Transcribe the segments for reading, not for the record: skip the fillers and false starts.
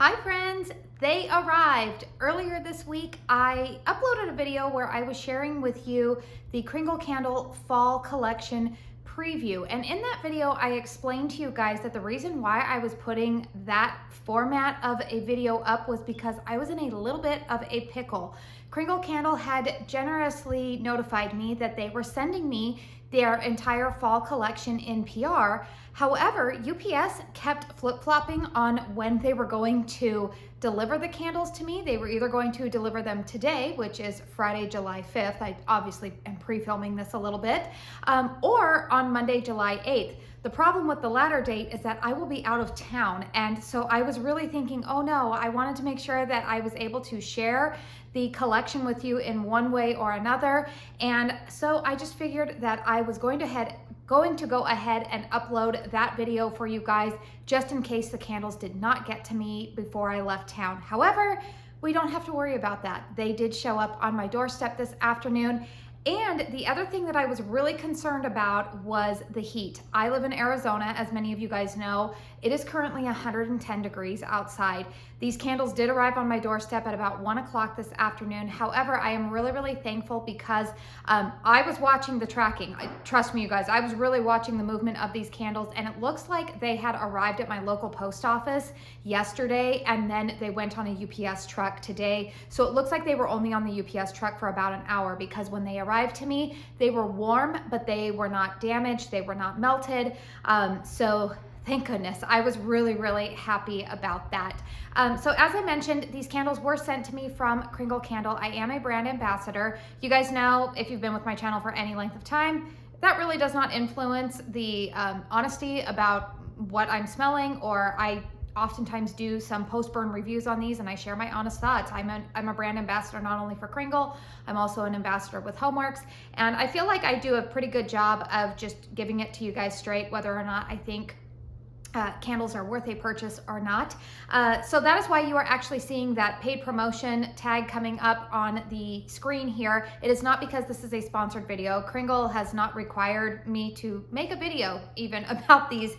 Hi friends, they arrived. Earlier this week, I uploaded a video where I was sharing with you the Kringle Candle Fall Collection preview. And in that video, I explained to you guys that the reason why I was putting that format of a video up was because I was in a little bit of a pickle. Kringle Candle had generously notified me that they were sending me their entire fall collection in PR. However, UPS kept flip-flopping on when they were going to deliver the candles to me. They were either going to deliver them today, which is Friday, July 5th. I obviously am pre-filming this a little bit, or on Monday, July 8th. The problem with the latter date is that I will be out of town. And so I was really thinking, oh no, I wanted to make sure that I was able to share the collection with you in one way or another. And so I just figured that I was going to go ahead and upload that video for you guys, just in case the candles did not get to me before I left town. However, we don't have to worry about that. They did show up on my doorstep this afternoon. And the other thing that I was really concerned about was the heat. I live in Arizona, as many of you guys know. It is currently 110 degrees outside. These candles did arrive on my doorstep at about 1 o'clock this afternoon. However, I am really, really thankful because I was watching the tracking. Trust me, you guys, I was really watching the movement of these candles, and it looks like they had arrived at my local post office yesterday, and then they went on a UPS truck today. So it looks like they were only on the UPS truck for about an hour, because when they arrived to me, they were warm, but they were not damaged. They were not melted. So thank goodness. I was really, really happy about that. So as I mentioned, these candles were sent to me from Kringle Candle. I am a brand ambassador. You guys know, if you've been with my channel for any length of time, that really does not influence the honesty about what I'm smelling, or I oftentimes do some post-burn reviews on these and I share my honest thoughts. I'm a brand ambassador not only for Kringle, I'm also an ambassador with Homeworks, and I feel like I do a pretty good job of just giving it to you guys straight, whether or not I think candles are worth a purchase or not. So that is why you are actually seeing that paid promotion tag coming up on the screen here. It is not because this is a sponsored video. Kringle has not required me to make a video even about these,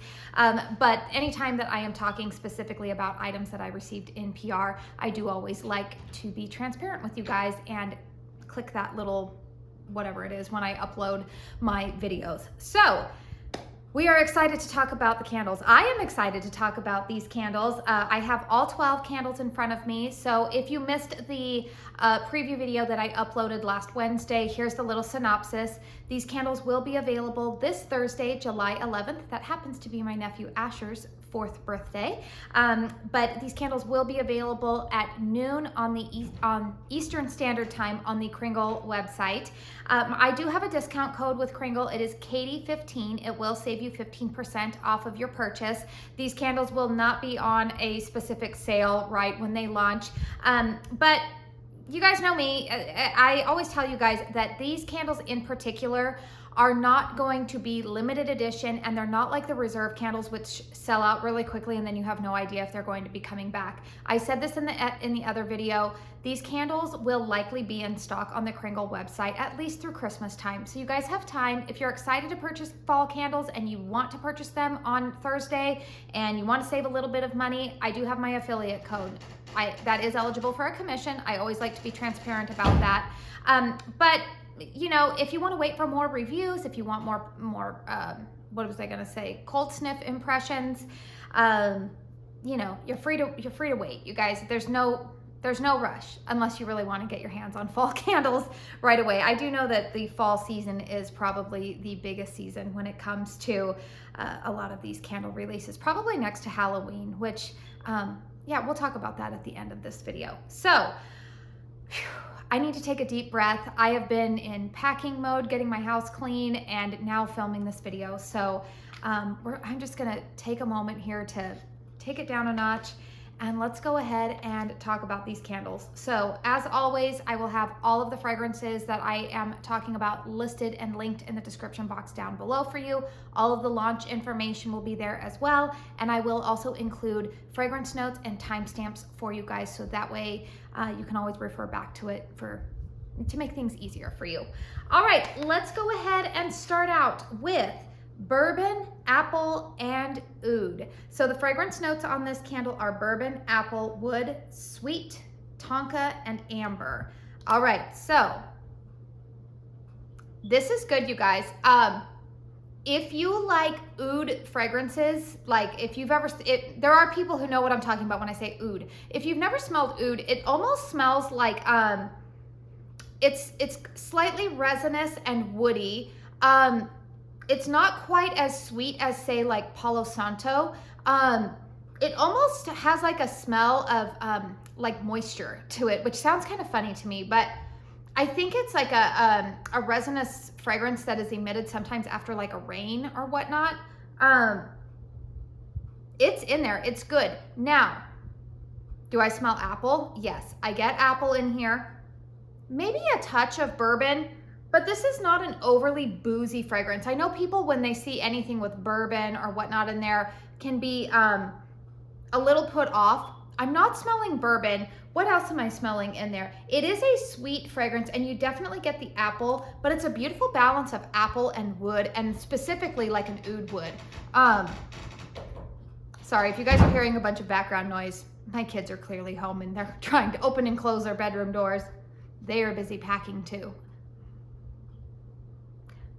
but anytime that I am talking specifically about items that I received in PR, I do always like to be transparent with you guys and click that little whatever it is when I upload my videos. So we are excited to talk about the candles. I am excited to talk about these candles. I have all 12 candles in front of me. So if you missed the preview video that I uploaded last Wednesday, here's the little synopsis. These candles will be available this Thursday, July 11th. That happens to be my nephew Asher's 4th birthday. But these candles will be available at noon on Eastern Standard Time on the Kringle website. I do have a discount code with Kringle. It is Katie15. It will save you 15% off of your purchase. These candles will not be on a specific sale right when they launch, but you guys know me. I always tell you guys that these candles in particular are not going to be limited edition, and they're not like the reserve candles, which sell out really quickly and then you have no idea if they're going to be coming back. I said this in the other video. These candles will likely be in stock on the Kringle website at least through Christmas time. So you guys have time. If you're excited to purchase fall candles and you want to purchase them on Thursday and you want to save a little bit of money, I do have my affiliate code. That is eligible for a commission. I always like to be transparent about that. But you know, if you want to wait for more reviews, if you want more what was I gonna say, cold sniff impressions, you know, you're free to wait, you guys. There's no rush unless you really want to get your hands on fall candles right away. I do know that the fall season is probably the biggest season when it comes to a lot of these candle releases, probably next to Halloween, which yeah, we'll talk about that at the end of this video. So I need to take a deep breath. I have been in packing mode, getting my house clean, and now filming this video. So I'm just gonna take a moment here to take it down a notch, and let's go ahead and talk about these candles. So as always, I will have all of the fragrances that I am talking about listed and linked in the description box down below for you. All of the launch information will be there as well. And I will also include fragrance notes and timestamps for you guys, so that way you can always refer back to it to make things easier for you. All right, let's go ahead and start out with bourbon, apple, and oud. So the fragrance notes on this candle are bourbon, apple, wood, sweet, tonka, and amber. All right, so this is good, you guys. If you like oud fragrances, like if you've ever, there are people who know what I'm talking about when I say oud. If you've never smelled oud, it almost smells like, it's slightly resinous and woody. It's not quite as sweet as, say, like Palo Santo. It almost has like a smell of like moisture to it, which sounds kind of funny to me, but I think it's like a resinous fragrance that is emitted sometimes after like a rain or whatnot. It's in there, it's good. Now, do I smell apple? Yes, I get apple in here. Maybe a touch of bourbon, but this is not an overly boozy fragrance. I know people, when they see anything with bourbon or whatnot in there, can be a little put off. I'm not smelling bourbon. What else am I smelling in there? It is a sweet fragrance, and you definitely get the apple, but it's a beautiful balance of apple and wood, and specifically like an oud wood. Sorry if you guys are hearing a bunch of background noise. My kids are clearly home and they're trying to open and close their bedroom doors. They are busy packing too.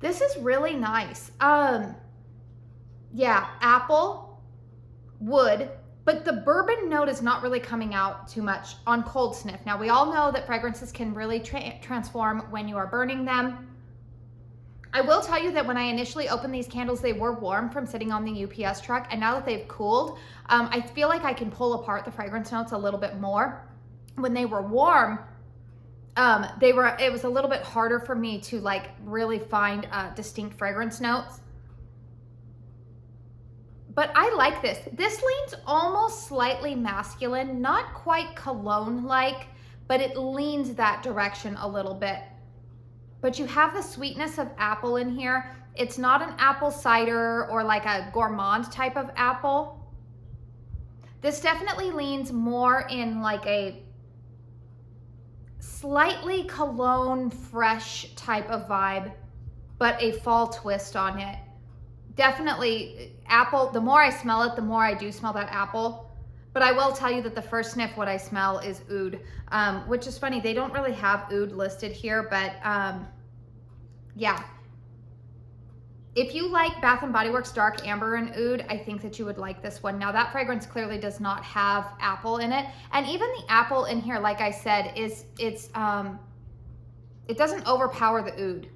This is really nice. Yeah, apple, wood, but the bourbon note is not really coming out too much on cold sniff. Now, we all know that fragrances can really transform when you are burning them. I will tell you that when I initially opened these candles, they were warm from sitting on the UPS truck, and now that they've cooled, I feel like I can pull apart the fragrance notes a little bit more. When they were warm, it was a little bit harder for me to like really find distinct fragrance notes. But I like this. This leans almost slightly masculine, not quite cologne-like, but it leans that direction a little bit. But you have the sweetness of apple in here. It's not an apple cider or like a gourmand type of apple. This definitely leans more in like a slightly cologne fresh type of vibe, but a fall twist on it. Definitely apple. The more I smell it, the more I do smell that apple. But I will tell you that the first sniff, what I smell is oud, which is funny. They don't really have oud listed here, but yeah. If you like Bath & Body Works Dark Amber and Oud, I think that you would like this one. Now, that fragrance clearly does not have apple in it. And even the apple in here, like I said, it doesn't overpower the oud.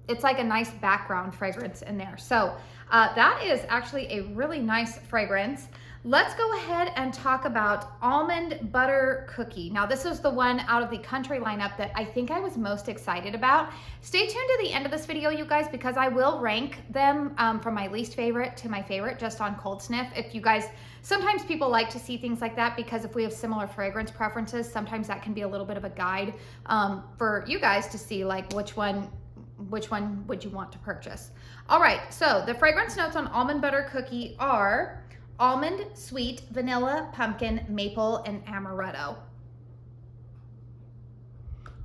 It's like a nice background fragrance in there. So that is actually a really nice fragrance. Let's go ahead and talk about Almond Butter Cookie. Now, this is the one out of the country lineup that I think I was most excited about. Stay tuned to the end of this video, you guys, because I will rank them from my least favorite to my favorite just on cold sniff. If you guys, sometimes people like to see things like that because if we have similar fragrance preferences, sometimes that can be a little bit of a guide for you guys to see like which one would you want to purchase. All right, so the fragrance notes on Almond Butter Cookie are almond, sweet, vanilla, pumpkin, maple, and amaretto.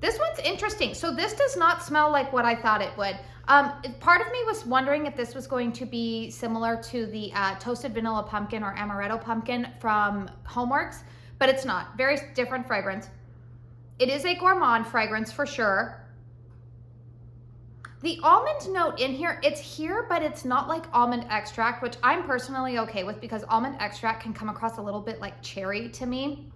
This one's interesting. So this does not smell like what I thought it would. Part of me was wondering if this was going to be similar to the toasted vanilla pumpkin or amaretto pumpkin from Homeworks, but it's not. Very different fragrance. It is a gourmand fragrance for sure. The almond note in here, it's here, but it's not like almond extract, which I'm personally okay with because almond extract can come across a little bit like cherry to me.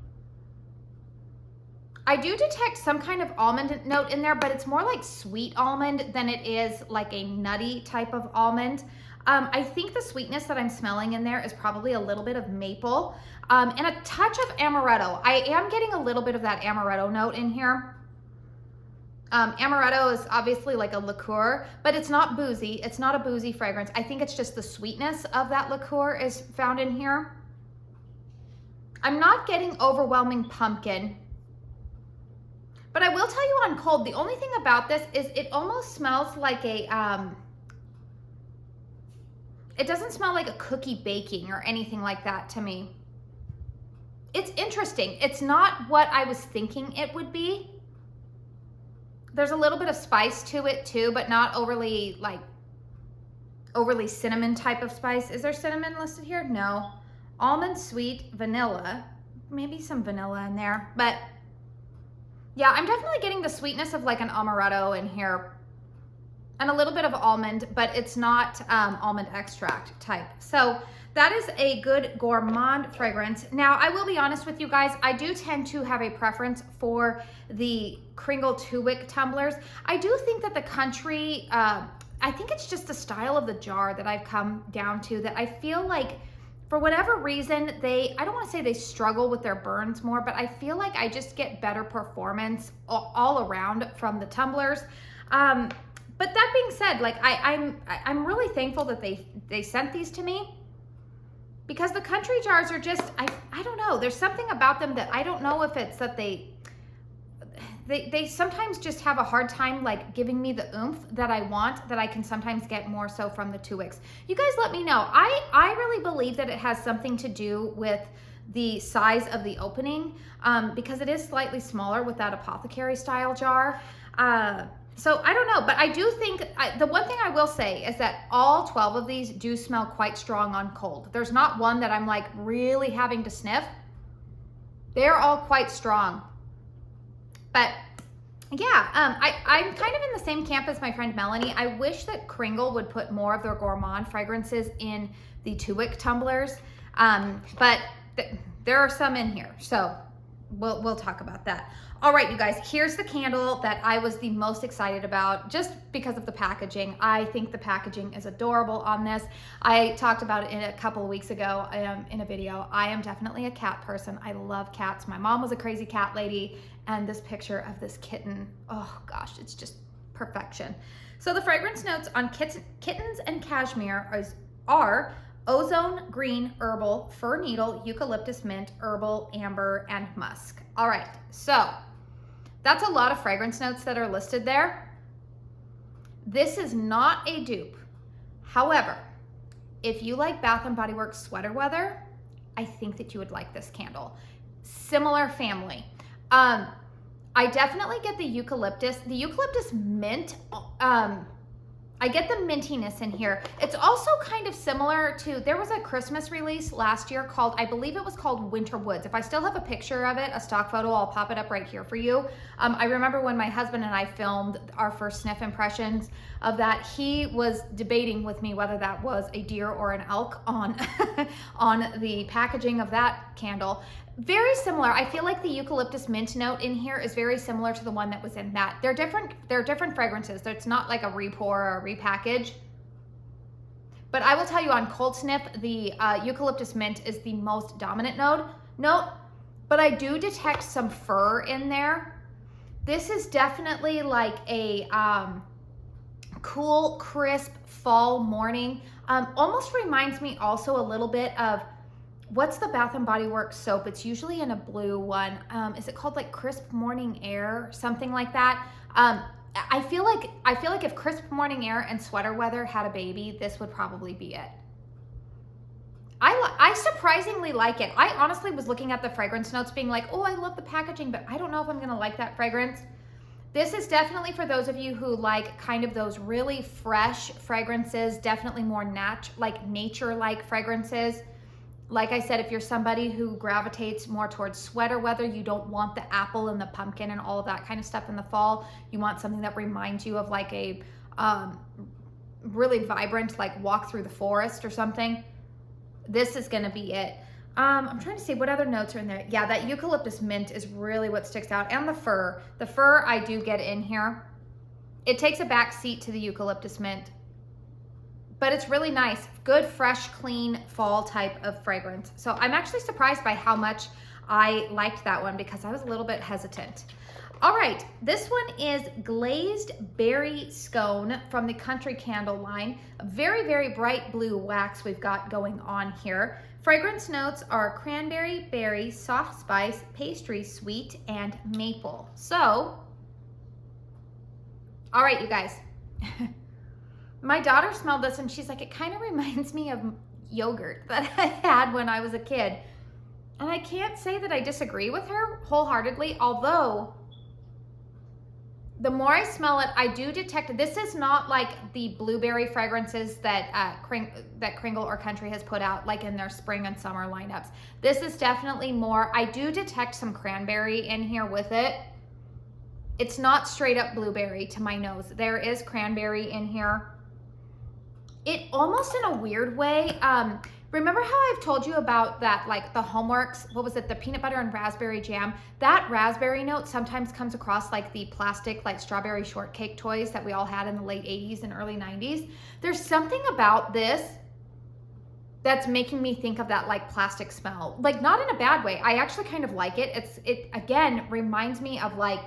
I do detect some kind of almond note in there, but it's more like sweet almond than it is like a nutty type of almond. I think the sweetness that I'm smelling in there is probably a little bit of maple and a touch of amaretto. I am getting a little bit of that amaretto note in here. Amaretto is obviously like a liqueur, but it's not boozy. It's not a boozy fragrance. I think it's just the sweetness of that liqueur is found in here. I'm not getting overwhelming pumpkin, but I will tell you on cold, the only thing about this is it almost smells like a, it doesn't smell like a cookie baking or anything like that to me. It's interesting. It's not what I was thinking it would be. There's a little bit of spice to it too, but not overly like overly cinnamon type of spice. Is there cinnamon listed here? No. Almond, sweet, vanilla. Maybe some vanilla in there. But yeah, I'm definitely getting the sweetness of like an amaretto in here. And a little bit of almond, but it's not almond extract type. So that is a good gourmand fragrance. Now, I will be honest with you guys, I do tend to have a preference for the Kringle 2-wick tumblers. I do think that the country, I think it's just the style of the jar that I've come down to, that I feel like for whatever reason, I don't want to say they struggle with their burns more, but I feel like I just get better performance all around from the tumblers. But that being said, like I'm really thankful that they sent these to me, because the country jars are just, I don't know, there's something about them that I don't know if it's that they sometimes just have a hard time like giving me the oomph that I want, that I can sometimes get more so from the 2-wicks. You guys let me know. I really believe that it has something to do with the size of the opening, because it is slightly smaller with that apothecary style jar. So I don't know, but I do think, the one thing I will say is that all 12 of these do smell quite strong on cold. There's not one that I'm like really having to sniff. They're all quite strong. But yeah, I'm kind of in the same camp as my friend Melanie. I wish that Kringle would put more of their gourmand fragrances in the 2-wick tumblers, but there are some in here, so we'll talk about that. All right, you guys, here's the candle that I was the most excited about just because of the packaging. I think the packaging is adorable on this. I talked about it a couple of weeks ago in a video. I am definitely a cat person. I love cats. My mom was a crazy cat lady, and this picture of this kitten, oh gosh, it's just perfection. So the fragrance notes on Kittens and Cashmere are Ozone, green, herbal, fir needle, eucalyptus, mint, herbal, amber, and musk. All right, so that's a lot of fragrance notes that are listed there. This is not a dupe. However, if you like Bath & Body Works sweater weather, I think that you would like this candle. Similar family. I definitely get the eucalyptus mint. I get the mintiness in here. It's also kind of similar to, there was a Christmas release last year called, I believe it was called Winter Woods. If I still have a picture of it, a stock photo, I'll pop it up right here for you. I remember when my husband and I filmed our first sniff impressions of that, he was debating with me whether that was a deer or an elk on, on the packaging of that candle. Very similar. I feel like the eucalyptus mint note in here is very similar to the one that was in that. They're different fragrances. It's not like a re-pour or a repackage. But I will tell you, on cold sniff, the eucalyptus mint is the most dominant note. But I do detect some fir in there. This is definitely like a cool, crisp fall morning. Almost reminds me also a little bit of, what's the Bath & Body Works soap? It's usually in a blue one. Is it called like Crisp Morning Air? Something like that. I feel like if Crisp Morning Air and sweater weather had a baby, this would probably be it. I surprisingly like it. I honestly was looking at the fragrance notes being like, oh, I love the packaging, but I don't know if I'm gonna like that fragrance. This is definitely for those of you who like kind of those really fresh fragrances, definitely more nature-like fragrances. Like I said, if you're somebody who gravitates more towards sweater weather, you don't want the apple and the pumpkin and all of that kind of stuff in the fall. You want something that reminds you of like a really vibrant, like walk through the forest or something. This is gonna be it. I'm trying to see what other notes are in there. Yeah, that eucalyptus mint is really what sticks out, and the fir. The fir I do get in here. It takes a back seat to the eucalyptus mint. But it's really nice, good, fresh, clean, fall type of fragrance. So I'm actually surprised by how much I liked that one, because I was a little bit hesitant. All right, this one is Glazed Berry Scone from the Country Candle line. A very, very bright blue wax we've got going on here. Fragrance notes are cranberry, berry, soft spice, pastry, sweet, and maple. So, all right, you guys. My daughter smelled this and she's like, it kind of reminds me of yogurt that I had when I was a kid. And I can't say that I disagree with her wholeheartedly, although the more I smell it, I do detect, this is not like the blueberry fragrances that Kringle or Country has put out like in their spring and summer lineups. This is definitely more, I do detect some cranberry in here with it. It's not straight up blueberry to my nose. There is cranberry in here. It almost in a weird way, remember how I've told you about that, like the Homeworks, what was it, the peanut butter and raspberry jam? That raspberry note sometimes comes across like the plastic, like strawberry shortcake toys that we all had in the late 80s and early 90s. There's something about this that's making me think of that like plastic smell. Like not in a bad way. I actually kind of like it. It again reminds me of like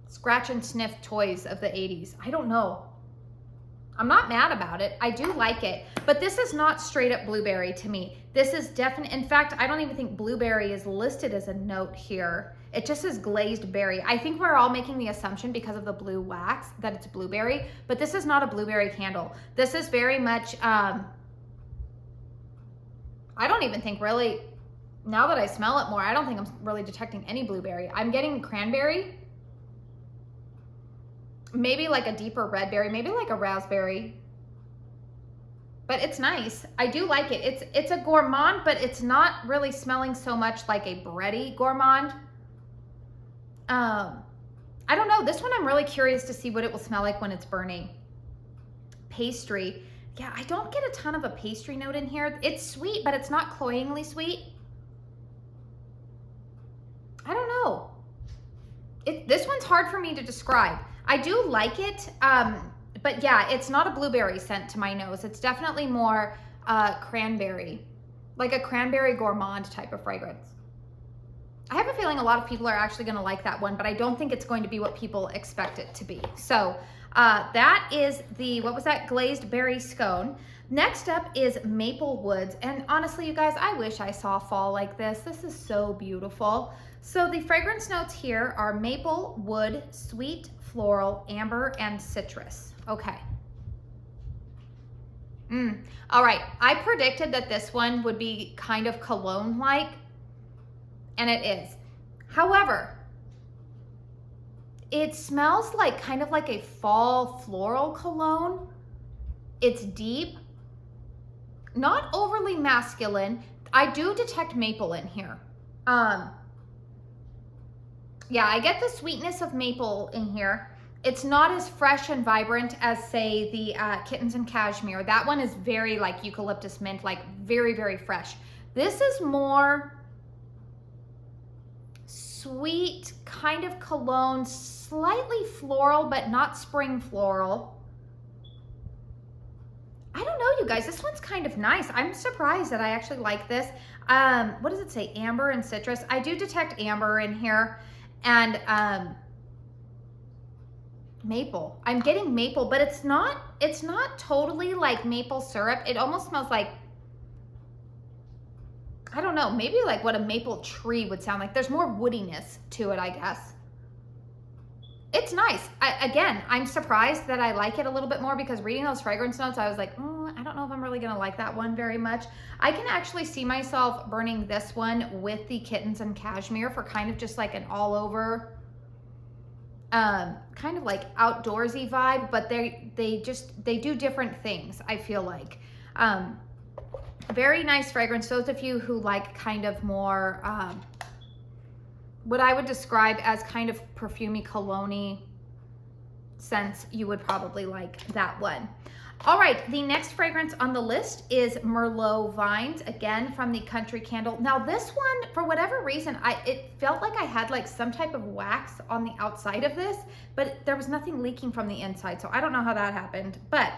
scratch and sniff toys of the 80s. I don't know. I'm not mad about it. I do like it, but this is not straight up blueberry to me. This is definitely, in fact, I don't even think blueberry is listed as a note here. It just says glazed berry. I think we're all making the assumption because of the blue wax that it's blueberry, but this is not a blueberry candle. This is very much, I don't even think really, now that I smell it more, I don't think I'm really detecting any blueberry. I'm getting cranberry, maybe like a deeper red berry, maybe like a raspberry, but it's nice. I do like it. It's a gourmand, but it's not really smelling so much like a bready gourmand. I don't know. This one I'm really curious to see what it will smell like when it's burning. Pastry. Yeah, I don't get a ton of a pastry note in here. It's sweet, but it's not cloyingly sweet. I don't know. This one's hard for me to describe. I do like it, but yeah, it's not a blueberry scent to my nose. It's definitely more cranberry, like a cranberry gourmand type of fragrance. I have a feeling a lot of people are actually gonna like that one, but I don't think it's going to be what people expect it to be. So that is the, what was that, glazed berry scone. Next up is Maple Woods. And honestly, you guys, I wish I saw fall like this. This is so beautiful. So the fragrance notes here are maple, wood, sweet, floral, amber, and citrus. Okay. All right, I predicted that this one would be kind of cologne-like, and it is. However, it smells like kind of like a fall floral cologne. It's deep, not overly masculine. I do detect maple in here. Yeah, I get the sweetness of maple in here. It's not as fresh and vibrant as, say, the Kittens and Cashmere. That one is very like eucalyptus mint, like very, very fresh. This is more sweet, kind of cologne, slightly floral, but not spring floral. I don't know, you guys, this one's kind of nice. I'm surprised that I actually like this. What does it say? Amber and citrus. I do detect amber in here. And maple. I'm getting maple, but it's not totally like maple syrup. It almost smells like, I don't know, maybe like what a maple tree would sound like. There's more woodiness to it, I guess. It's nice. Again, I'm surprised that I like it a little bit more because reading those fragrance notes, I was like, I don't know if I'm really gonna like that one very much. I can actually see myself burning this one with the Kittens and Cashmere for kind of just like an all over, kind of like outdoorsy vibe, but they do different things, I feel like. Very nice fragrance. Those of you who like kind of more, what I would describe as kind of perfumey cologne-y scents, you would probably like that one. All right, the next fragrance on the list is Merlot Vines, again from the Country Candle. Now this one, for whatever reason, it felt like I had like some type of wax on the outside of this, but there was nothing leaking from the inside, so I don't know how that happened. But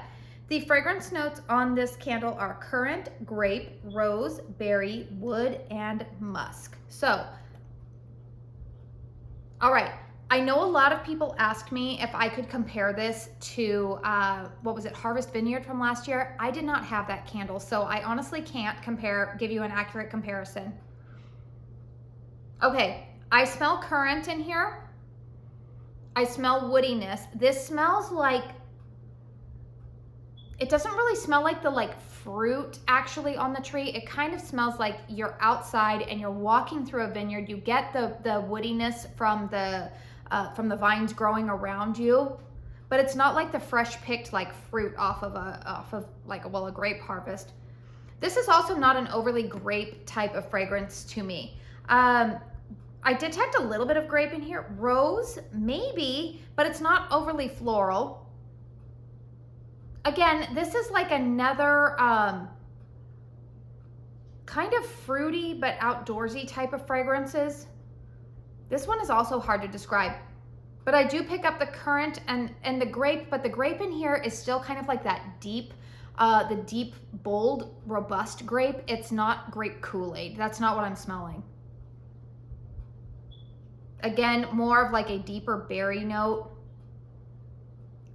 the fragrance notes on this candle are currant, grape, rose, berry, wood, and musk. So, all right, I know a lot of people asked me if I could compare this to, what was it, Harvest Vineyard from last year. I did not have that candle, so I honestly can't give you an accurate comparison. Okay, I smell currant in here. I smell woodiness. This smells like, it doesn't really smell like the fruit actually on the tree. It kind of smells like you're outside and you're walking through a vineyard. You get the woodiness from the from the vines growing around you. But it's not like the fresh picked like fruit off of a grape harvest. This is also not an overly grape type of fragrance to me. I detect a little bit of grape in here. Rose, maybe, but it's not overly floral. Again, this is like another kind of fruity but outdoorsy type of fragrances. This one is also hard to describe, but I do pick up the currant and the grape, but the grape in here is still kind of like that deep, the deep, bold, robust grape. It's not grape Kool-Aid. That's not what I'm smelling. Again, more of like a deeper berry note.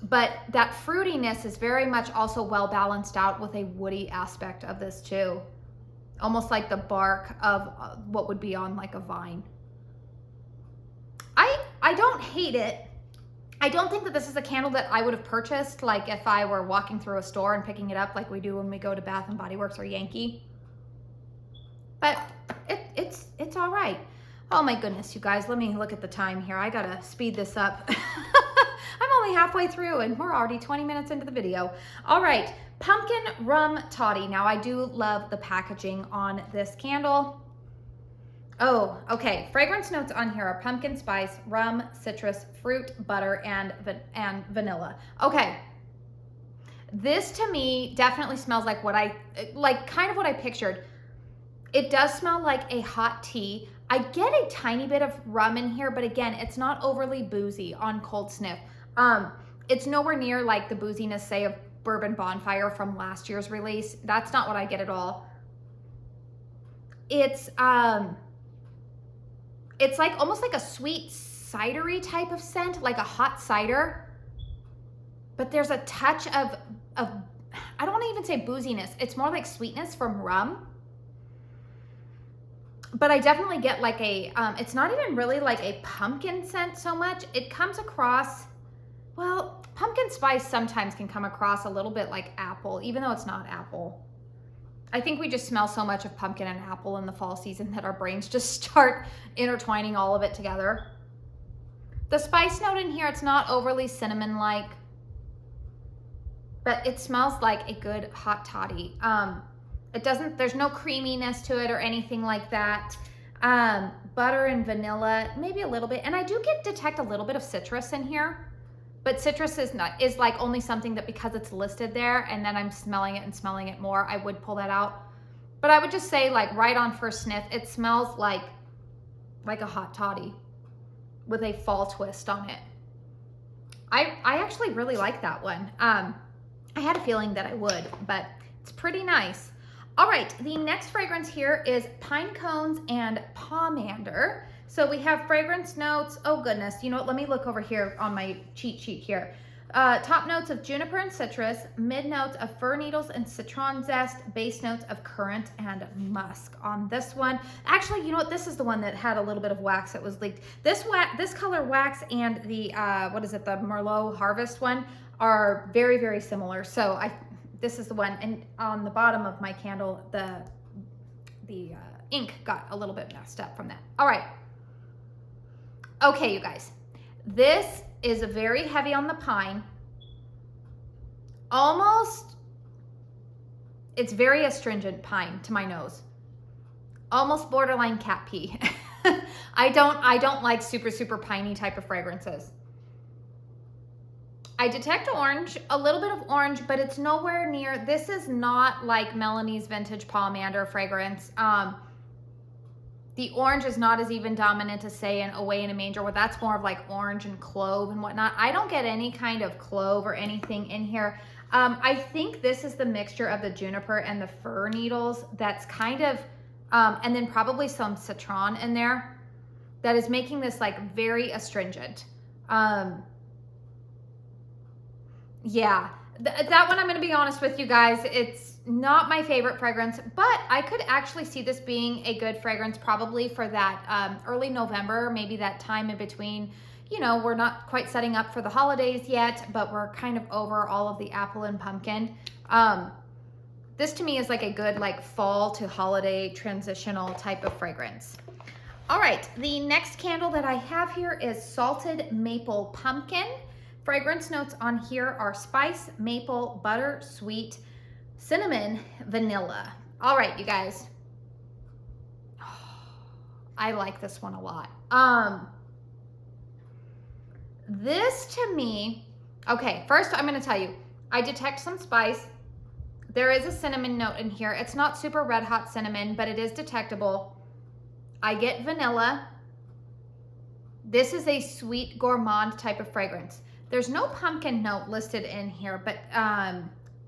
But that fruitiness is very much also well balanced out with a woody aspect of this too. Almost like the bark of what would be on like a vine. I don't hate it. I don't think that this is a candle that I would have purchased like if I were walking through a store and picking it up like we do when we go to Bath and Body Works or Yankee. But it's all right. Oh my goodness, you guys, let me look at the time here. I gotta speed this up. I'm only halfway through and we're already 20 minutes into the video. All right, pumpkin rum toddy. Now I do love the packaging on this candle. Oh, okay. Fragrance notes on here are pumpkin spice, rum, citrus, fruit, butter, and vanilla. Okay. This to me definitely smells like kind of what I pictured. It does smell like a hot tea. I get a tiny bit of rum in here, but again, it's not overly boozy on cold sniff. It's nowhere near like the booziness, say, of Bourbon Bonfire from last year's release. That's not what I get at all. It's like almost like a sweet cidery type of scent, like a hot cider. But there's a touch of I don't want to even say booziness. It's more like sweetness from rum. But I definitely get like a, it's not even really like a pumpkin scent so much. It comes across, well, pumpkin spice sometimes can come across a little bit like apple, even though it's not apple. I think we just smell so much of pumpkin and apple in the fall season that our brains just start intertwining all of it together. The spice note in here, it's not overly cinnamon-like, but it smells like a good hot toddy. There's no creaminess to it or anything like that. Butter and vanilla, maybe a little bit. And I do detect a little bit of citrus in here, but citrus is like only something that because it's listed there and then I'm smelling it and smelling it more, I would pull that out. But I would just say like right on first sniff, it smells like a hot toddy with a fall twist on it. I actually really like that one. I had a feeling that I would, but it's pretty nice. All right, the next fragrance here is PINECONES and POMANDER. So we have fragrance notes. Oh goodness, you know what? Let me look over here on my cheat sheet here. Top notes of juniper and citrus, mid notes of fir needles and citron zest, base notes of currant and musk on this one. Actually, you know what? This is the one that had a little bit of wax that was leaked. This color wax and the, what is it? The Merlot Harvest one are very, very similar. So this is the one, and on the bottom of my candle, the ink got a little bit messed up from that. All right. Okay, you guys. This is very heavy on the pine. It's very astringent pine to my nose. Almost borderline cat pee. I don't like super, super piney type of fragrances. I detect orange, a little bit of orange, but it's nowhere near, this is not like Melanie's Vintage Pomander fragrance. The orange is not as even dominant as say in Away in a Manger, where that's more of like orange and clove and whatnot. I don't get any kind of clove or anything in here. I think this is the mixture of the juniper and the fir needles that's kind of, and then probably some citron in there that is making this like very astringent. Yeah, that one I'm going to be honest with you guys, it's not my favorite fragrance, but I could actually see this being a good fragrance probably for that early November, maybe that time in between. You know, we're not quite setting up for the holidays yet, but we're kind of over all of the apple and pumpkin. This to me is like a good like fall to holiday transitional type of fragrance. All right, the next candle that I have here is Salted Maple Pumpkin. Fragrance notes on here are spice, maple, butter, sweet, cinnamon, vanilla. All right, you guys. I like this one a lot. This to me, okay, first I'm gonna tell you, I detect some spice. There is a cinnamon note in here. It's not super red hot cinnamon, but it is detectable. I get vanilla. This is a sweet gourmand type of fragrance. There's no pumpkin note listed in here, but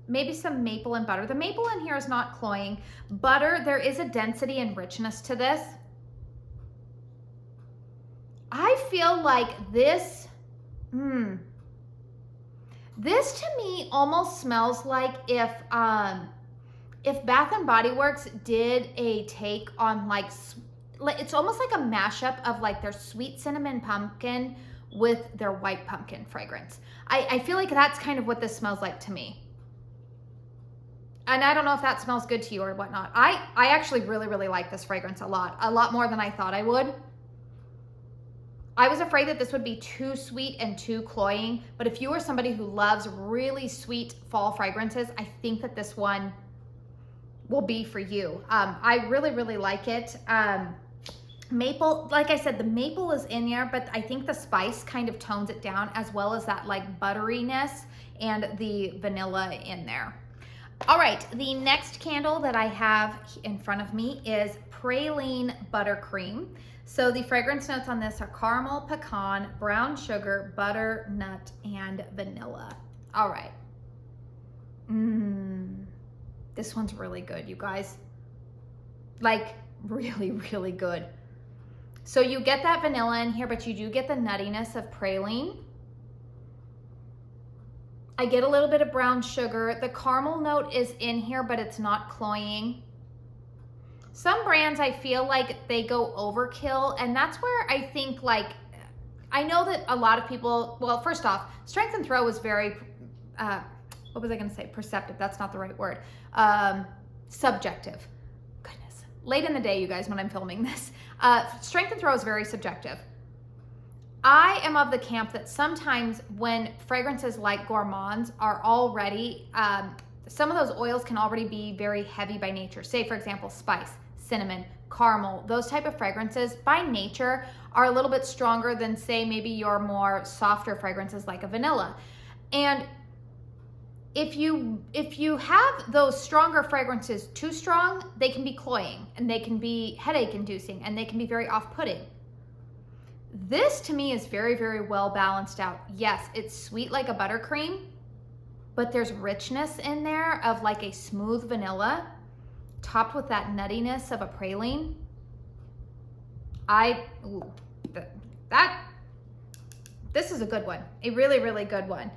maybe some maple and butter. The maple in here is not cloying. Butter, there is a density and richness to this. I feel like this, this to me almost smells like if Bath and Body Works did a take on like, it's almost like a mashup of like their sweet cinnamon pumpkin with their white pumpkin fragrance. I feel like that's kind of what this smells like to me. And I don't know if that smells good to you or whatnot. I actually really like this fragrance a lot more than I thought I would. I was afraid that this would be too sweet and too cloying, but if you are somebody who loves really sweet fall fragrances, I think that this one will be for you. I really like it. Maple, like I said, the maple is in there, but I think the spice kind of tones it down, as well as that like butteriness and the vanilla in there. All right, the next candle that I have in front of me is Praline Buttercream. So the fragrance notes on this are caramel, pecan, brown sugar, butter, nut, and vanilla. All right. This one's really good, you guys. Like really good. So you get that vanilla in here, but you do get the nuttiness of praline. I get a little bit of brown sugar. The caramel note is in here, but it's not cloying. Some brands, I feel like they go overkill, and that's where I think, like, I know that a lot of people, well, first off, Strength and Throw is very, what was I gonna say? Perceptive, that's not the right word. Subjective. Goodness. Late in the day, you guys, when I'm filming this. Strength and Throw is very subjective. I am of the camp that sometimes when fragrances like gourmands are already, some of those oils can already be very heavy by nature. Say, for example, spice, cinnamon, caramel, those type of fragrances by nature are a little bit stronger than, say, maybe your more softer fragrances like a vanilla. And if you have those stronger fragrances too strong, they can be cloying and they can be headache inducing and they can be very off-putting. This to me is very well balanced out. Yes, it's sweet like a buttercream, but there's richness in there of like a smooth vanilla topped with that nuttiness of a praline. This is a good one. A really good one.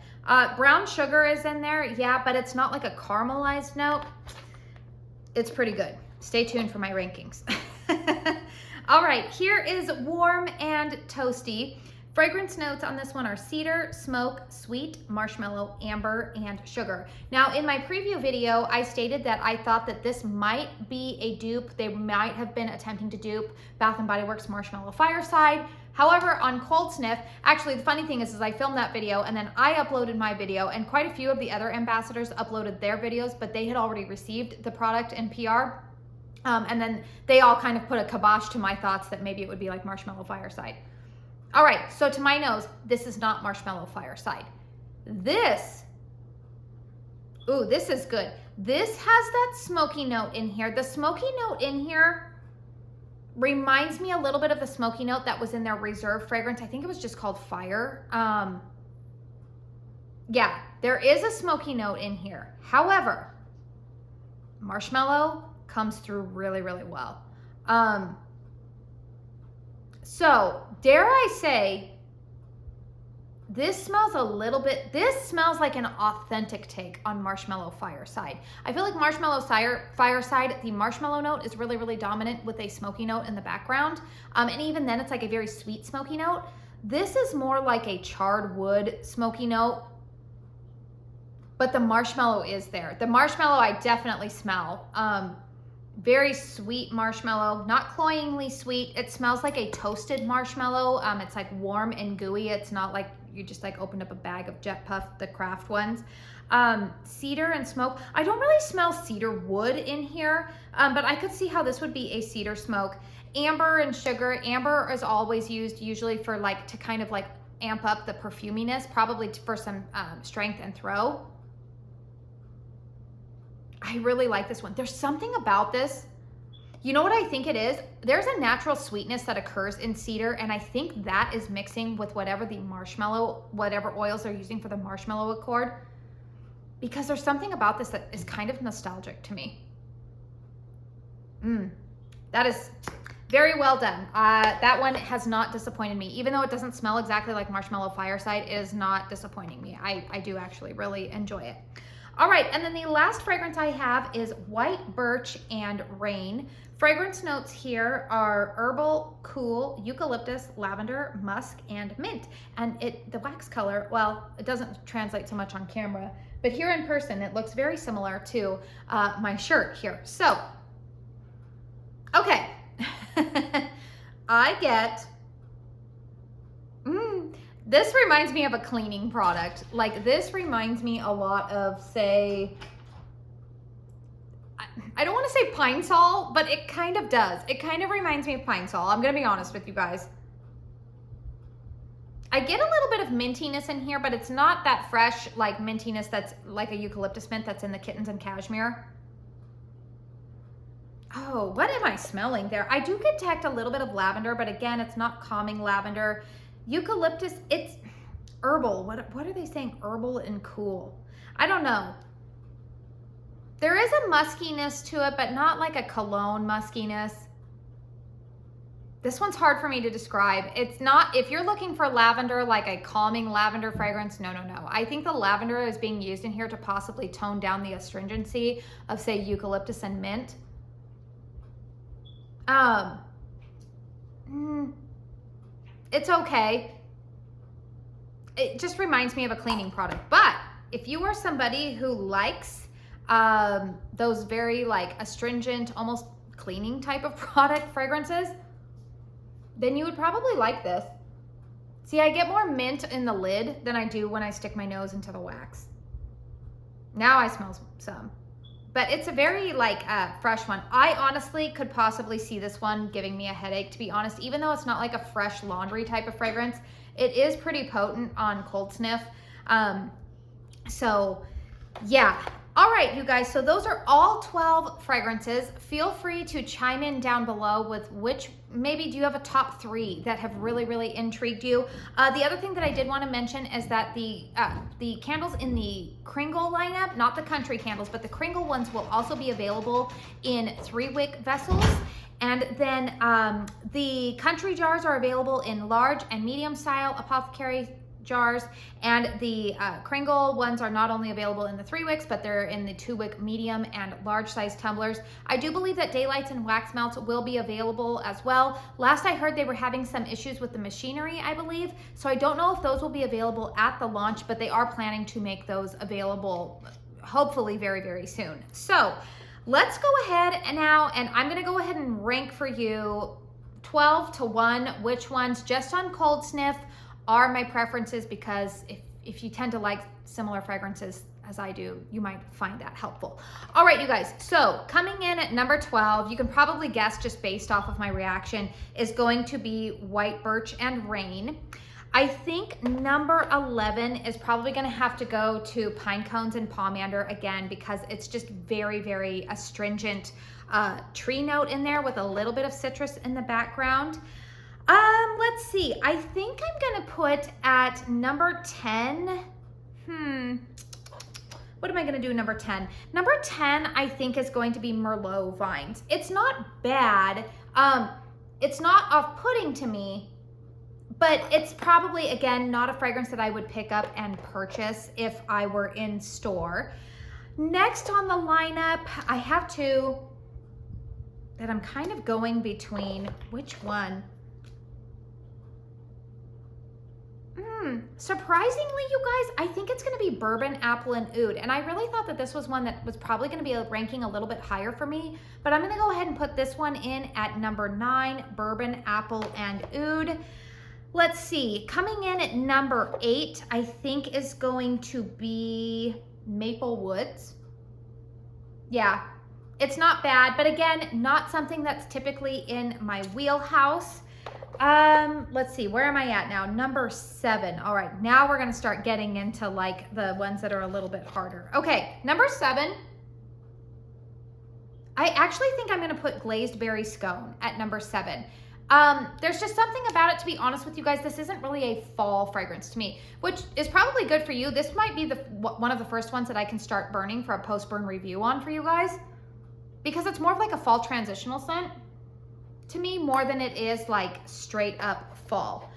Brown sugar is in there, yeah, but it's not like a caramelized note. It's pretty good. Stay tuned for my rankings. All right, here is Warm and Toasty. Fragrance notes on this one are cedar, smoke, sweet, marshmallow, amber, and sugar. Now, in my preview video, I stated that I thought that this might be a dupe. They might have been attempting to dupe Bath & Body Works Marshmallow Fireside. However, on Cold Sniff, actually the funny thing is I filmed that video and then I uploaded my video, and quite a few of the other ambassadors uploaded their videos, but they had already received the product in PR. And then they all kind of put a kibosh to my thoughts that maybe it would be like Marshmallow Fireside. All right, so to my nose, this is not Marshmallow Fireside. This is good. This has that smoky note in here. The smoky note in here reminds me a little bit of the smoky note that was in their Reserve fragrance. I think it was just called Fire. Yeah, there is a smoky note in here. However, marshmallow comes through really well. So, dare I say, this smells a little bit, this smells like an authentic take on Marshmallow Fireside. I feel like Marshmallow Fireside, the marshmallow note is really dominant with a smoky note in the background. And even then it's like a very sweet smoky note. This is more like a charred wood smoky note, but the marshmallow is there. The marshmallow I definitely smell. Very sweet marshmallow, not cloyingly sweet. It smells like a toasted marshmallow. It's like warm and gooey. It's not like you just like opened up a bag of Jet Puff, the craft ones. Cedar and smoke. I don't really smell cedar wood in here, but I could see how this would be a cedar smoke. Amber and sugar. Amber is always used usually for like to kind of like amp up the perfuminess, probably for some strength and throw. I really like this one. There's something about this. You know what I think it is? There's a natural sweetness that occurs in cedar, and I think that is mixing with whatever the marshmallow, whatever oils they're using for the marshmallow accord, because there's something about this that is kind of nostalgic to me. That is very well done. That one has not disappointed me. Even though it doesn't smell exactly like Marshmallow Fireside, it is not disappointing me. I do actually really enjoy it. All right, and then the last fragrance I have is White Birch and Rain. Fragrance notes here are herbal, cool, eucalyptus, lavender, musk, and mint. And the wax color, well, it doesn't translate so much on camera, but here in person, it looks very similar to my shirt here. So, okay, I get, this reminds me of a cleaning product. Like this reminds me a lot of, say, I don't want to say Pine Sol, but it kind of does. It kind of reminds me of Pine Sol. I'm going to be honest with you guys. I get a little bit of mintiness in here, but it's not that fresh like mintiness that's like a eucalyptus mint that's in the Kittens and Cashmere. Oh, what am I smelling there? I do detect a little bit of lavender, but again, it's not calming lavender. Eucalyptus, it's herbal. What are they saying? Herbal and cool. I don't know. There is a muskiness to it, but not like a cologne muskiness. This one's hard for me to describe. It's not, if you're looking for lavender, like a calming lavender fragrance, no. I think the lavender is being used in here to possibly tone down the astringency of, say, eucalyptus and mint. It's okay. It just reminds me of a cleaning product. But if you are somebody who likes those very like astringent, almost cleaning type of product fragrances, then you would probably like this. See, I get more mint in the lid than I do when I stick my nose into the wax. Now I smell some. But it's a very like fresh one. I honestly could possibly see this one giving me a headache, to be honest, even though it's not like a fresh laundry type of fragrance. It is pretty potent on cold sniff. So yeah. All right, you guys, so those are all 12 fragrances. Feel free to chime in down below with which, maybe do you have a top 3 that have really, really intrigued you? The other thing that I did want to mention is that the candles in the Kringle lineup, not the country candles, but the Kringle ones will also be available in 3-wick vessels. And then the country jars are available in large and medium style apothecary jars, and the Kringle ones are not only available in the 3 wicks, but they're in the 2-wick medium and large size tumblers. I do believe that daylights and wax melts will be available as well. Last I heard, they were having some issues with the machinery, I believe, so I don't know if those will be available at the launch, but they are planning to make those available hopefully very, very soon. So let's go ahead now, and I'm going to go ahead and rank for you 12 to 1 which ones just on cold sniff are my preferences, because if you tend to like similar fragrances as I do, you might find that helpful. All right, you guys, so coming in at number 12, you can probably guess just based off of my reaction, is going to be White Birch and Rain. I think number 11 is probably gonna have to go to PINECONES and POMANDER again, because it's just very, very astringent tree note in there with a little bit of citrus in the background. Let's see. I think I'm gonna put at number 10. What am I gonna do number 10? Number 10, I think, is going to be Merlot Vines. It's not bad. It's not off-putting to me, but it's probably, again, not a fragrance that I would pick up and purchase if I were in store. Next on the lineup, I have two that I'm kind of going between. Which one? Surprisingly, you guys, I think it's gonna be Bourbon, Apple, and Oud. And I really thought that this was one that was probably gonna be ranking a little bit higher for me, but I'm gonna go ahead and put this one in at number 9, Bourbon, Apple, and Oud. Let's see, coming in at number 8, I think is going to be Maple Woods. Yeah, it's not bad, but again, not something that's typically in my wheelhouse. Let's see, where am I at now? Number 7. All right, now we're gonna start getting into like the ones that are a little bit harder. Okay, number 7. I actually think I'm gonna put Glazed Berry Scone at number 7. There's just something about it, to be honest with you guys. This isn't really a fall fragrance to me, which is probably good for you. This might be one of the first ones that I can start burning for a post-burn review on for you guys, because it's more of like a fall transitional scent to me more than it is like straight up fall.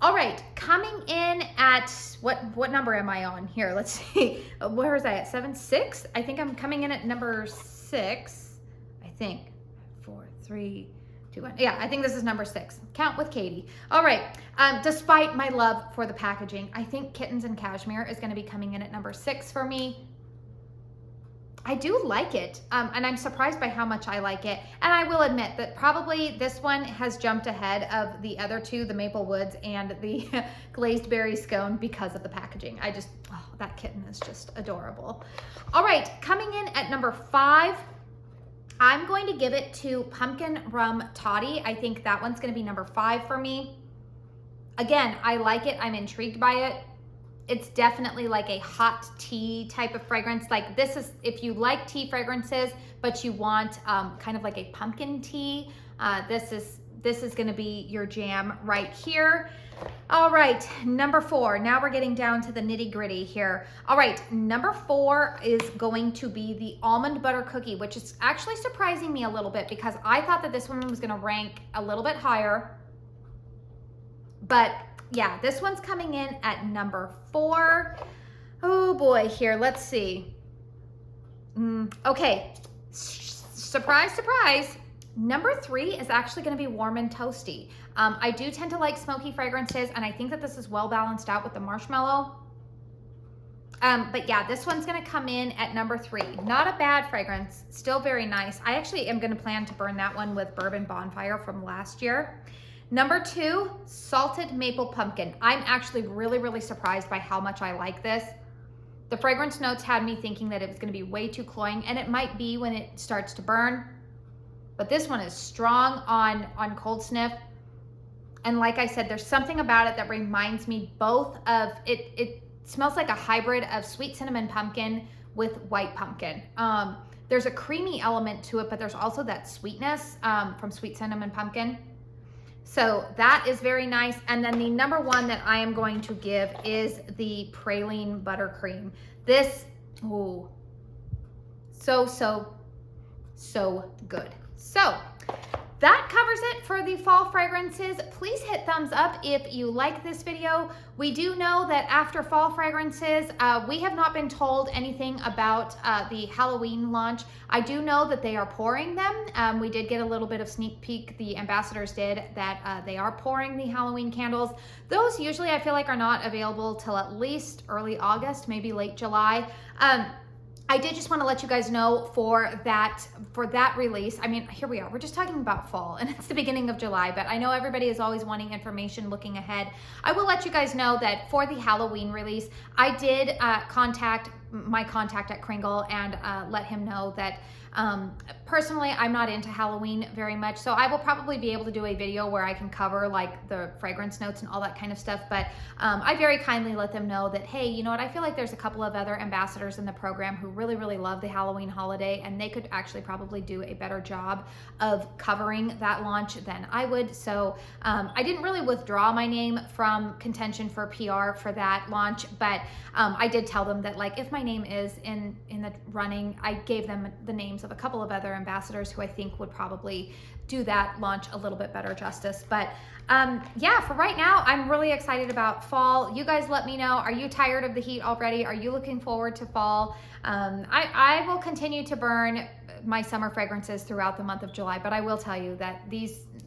All right, coming in at, what number am I on here? Let's see, where is I at? 7, 6? I think I'm coming in at number 6, I think. 4, 3, 2, 1. Yeah, I think this is number 6. Count with Katie. All right, despite my love for the packaging, I think Kittens and Cashmere is gonna be coming in at number 6 for me. I do like it, and I'm surprised by how much I like it. And I will admit that probably this one has jumped ahead of the other two, the Maple Woods and the Glazed Berry Scone, because of the packaging. Oh, that kitten is just adorable. All right, coming in at number 5, I'm going to give it to Pumpkin Rum Toddy. I think that one's gonna be number 5 for me. Again, I like it, I'm intrigued by it. It's definitely like a hot tea type of fragrance. Like this is, if you like tea fragrances, but you want kind of like a pumpkin tea, this is gonna be your jam right here. All right, number 4. Now we're getting down to the nitty gritty here. All right, number 4 is going to be the Almond Butter Cookie, which is actually surprising me a little bit because I thought that this one was gonna rank a little bit higher. But yeah, this one's coming in at number 4. Oh boy, here, let's see. Okay, surprise, surprise. Number 3 is actually gonna be Warm and Toasty. I do tend to like smoky fragrances, and I think that this is well balanced out with the marshmallow. But yeah, this one's gonna come in at number 3. Not a bad fragrance, still very nice. I actually am gonna plan to burn that one with Bourbon Bonfire from last year. Number 2, Salted Maple Pumpkin. I'm actually really, really surprised by how much I like this. The fragrance notes had me thinking that it was gonna be way too cloying, and it might be when it starts to burn. But this one is strong on cold sniff. And like I said, there's something about it that reminds me both of, it smells like a hybrid of sweet cinnamon pumpkin with white pumpkin. There's a creamy element to it, but there's also that sweetness from sweet cinnamon pumpkin. So that is very nice. And then the number 1 that I am going to give is the Praline Buttercream. This, ooh, so good. So that covers it for the fall fragrances. Please hit thumbs up if you like this video. We do know that after fall fragrances, we have not been told anything about the Halloween launch. I do know that they are pouring them. We did get a little bit of sneak peek, the ambassadors did, that they are pouring the Halloween candles. Those usually I feel like are not available till at least early August, maybe late July. I did just want to let you guys know for that release. I mean, here we are. We're just talking about fall, and it's the beginning of July, but I know everybody is always wanting information looking ahead. I will let you guys know that for the Halloween release, I did contact my contact at Kringle and let him know that personally, I'm not into Halloween very much, so I will probably be able to do a video where I can cover like the fragrance notes and all that kind of stuff, but I very kindly let them know that, hey, you know what, I feel like there's a couple of other ambassadors in the program who really, really love the Halloween holiday, and they could actually probably do a better job of covering that launch than I would. So I didn't really withdraw my name from contention for PR for that launch, but I did tell them that like if my name is in the running, I gave them the names of a couple of other ambassadors who I think would probably do that launch a little bit better justice. But yeah, for right now, I'm really excited about fall. You guys let me know, are you tired of the heat already? Are you looking forward to fall? I will continue to burn my summer fragrances throughout the month of July, but I will tell you that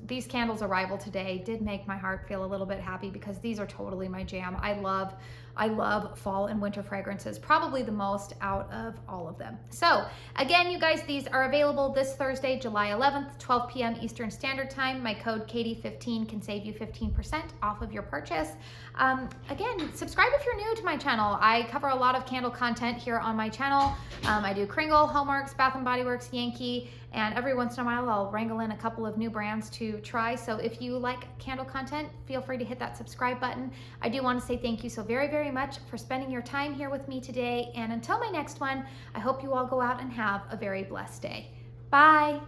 these candles' arrival today did make my heart feel a little bit happy because these are totally my jam. I love fall and winter fragrances, probably the most out of all of them. So again, you guys, these are available this Thursday, July 11th, 12 p.m. Eastern Standard Time. My code Katie15 can save you 15% off of your purchase. Again, subscribe if you're new to my channel. I cover a lot of candle content here on my channel. I do Kringle, Hallmarks, Bath & Body Works, Yankee, and every once in a while I'll wrangle in a couple of new brands to try. So if you like candle content, feel free to hit that subscribe button. I do want to say thank you so very, very much for spending your time here with me today. And until my next one, I hope you all go out and have a very blessed day. Bye.